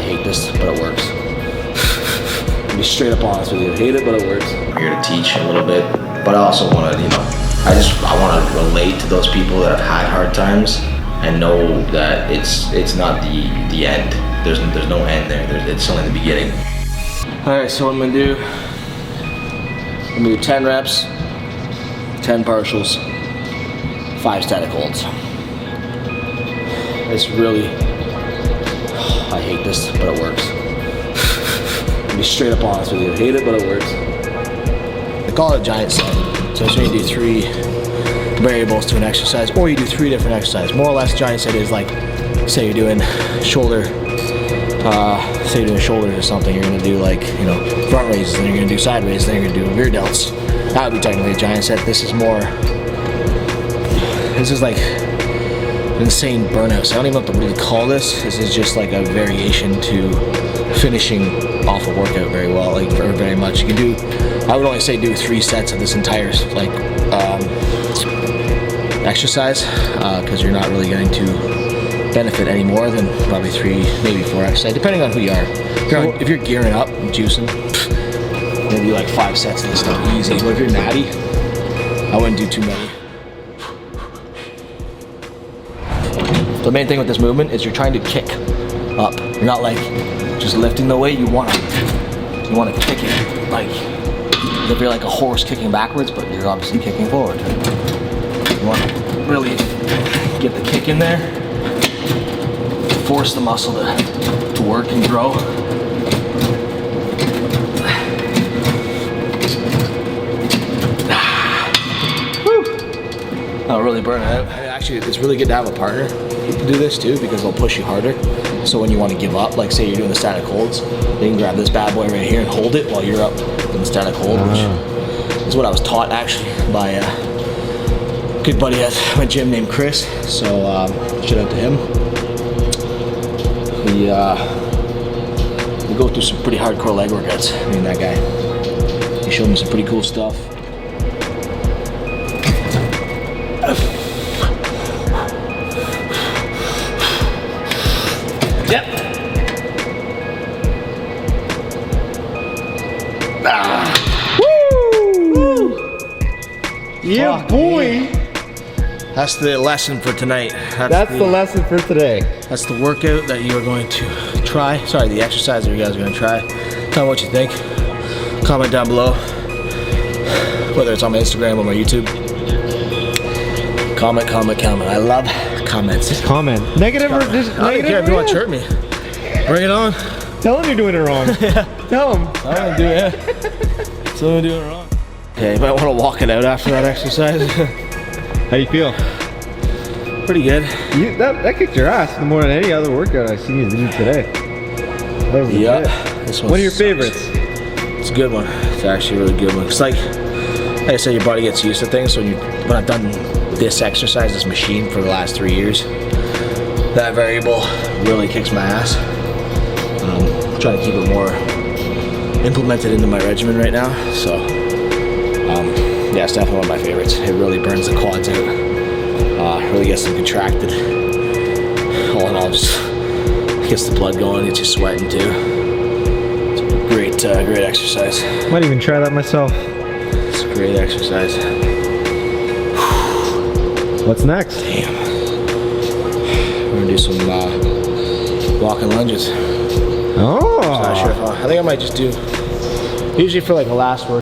hate this, but it works. To be straight up honest with you, I hate it, but it works. I'm here to teach a little bit, but I also want to, I want to relate to those people that have had hard times and know that it's not the end. There's no end there. It's only the beginning. All right, so what I'm gonna do, 10 reps, 10 partials, 5 static holds. It's really, I hate this, but it works. To be straight up honest with you, I hate it, but it works. They call it a giant set. So it's when you do 3 variables to an exercise, or you do 3 different exercises. More or less, giant set is like, say you're doing shoulder, say you're doing shoulders or something, you're gonna do like, front raises, then you're gonna do side raises, then you're gonna do rear delts. That would be technically a giant set. This is like an insane burnout. So I don't even know what to really call this. This is just like a variation to finishing off a workout very well, like very much. You can do, I would only say do 3 sets of this entire exercise, because you're not really going to benefit any more than probably 3, maybe 4 exercises, depending on who you are. If you're gearing up and juicing, maybe like 5 sets of this stuff easy. But if you're natty, I wouldn't do too many. The main thing with this movement is you're trying to kick up. You're not like just lifting the weight. You want to kick it, like if you're like a horse kicking backwards, but you're obviously kicking forward. You want to really get the kick in there, force the muscle to work and grow. I'll really burn it out. Actually, it's really good to have a partner to do this too, because they'll push you harder. So when you want to give up, like say you're doing the static holds, they can grab this bad boy right here and hold it while you're up in the static hold, which is what I was taught actually by a good buddy at my gym named Chris. So shout out to him. We go through some pretty hardcore leg workouts. I mean, that guy, he showed me some pretty cool stuff. Yep. Woo! Yeah, boy. That's the lesson for tonight. That's the lesson for today. That's the workout that you are going to try. Sorry, the exercise that you guys are going to try. Tell me what you think. Comment down below. Whether it's on my Instagram or my YouTube. Comment. I love comments. Just comment. Negative or just I don't care if you want to chirp me. Bring it on. Tell him you're doing it wrong. Yeah. Tell him. I don't do it. Someone doing it wrong. Okay, you might want to walk it out after that exercise. How do you feel? Pretty good. That kicked your ass more than any other workout I've seen you do today. That was legit. This one of your favorites? It's a good one. It's actually a really good one. It's like I said, your body gets used to things. So when I've done this exercise, this machine for the last 3 years, that variable really kicks my ass. I'm trying to keep it more implemented into my regimen right now. So yeah, it's definitely one of my favorites. It really burns the quads out. Really gets them contracted. All in all, just gets the blood going, gets you sweating too. It's a great exercise. Might even try that myself. It's a great exercise. What's next? Damn. We're gonna do some walking lunges. Oh. I'm not sure if I think I might just do, usually for like a last work.